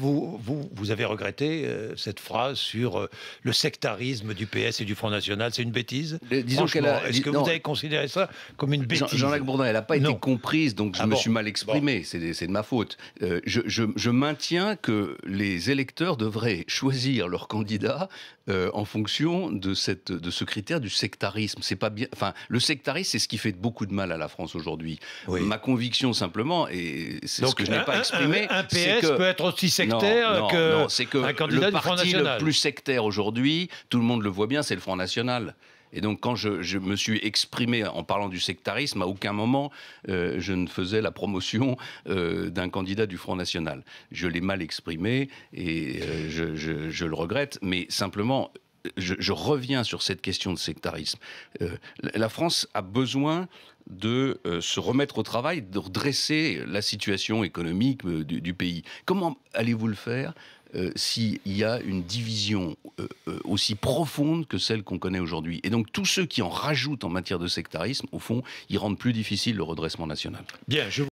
vous avez regretté cette phrase sur le sectarisme du PS et du Front National. C'est une bêtise? Disons qu'elle a... Est-ce que vous avez considéré ça comme une bêtise? Jean-Jacques Bourdin, elle n'a pas été comprise, donc je me suis mal exprimé. Bon. C'est de ma faute. Je maintiens que les électeurs devraient choisir leur candidat en fonction de ce critère du sectarisme. C'est pas bien. Enfin, le sectarisme, c'est ce qui fait beaucoup de mal à la France aujourd'hui. Oui. Ma conviction simplement, et c'est ce que je n'ai pas exprimé, un PS peut être aussi sectaire qu'un candidat du Front National. Le parti le plus sectaire aujourd'hui, tout le monde le voit bien, c'est le Front National. Et donc, quand je me suis exprimé en parlant du sectarisme, à aucun moment, je ne faisais la promotion d'un candidat du Front National. Je l'ai mal exprimé et je le regrette, mais simplement... Je reviens sur cette question de sectarisme. La France a besoin de se remettre au travail, de redresser la situation économique du pays. Comment allez-vous le faire s'il y a une division aussi profonde que celle qu'on connaît aujourd'hui? Et donc tous ceux qui en rajoutent en matière de sectarisme, au fond, ils rendent plus difficile le redressement national. Bien,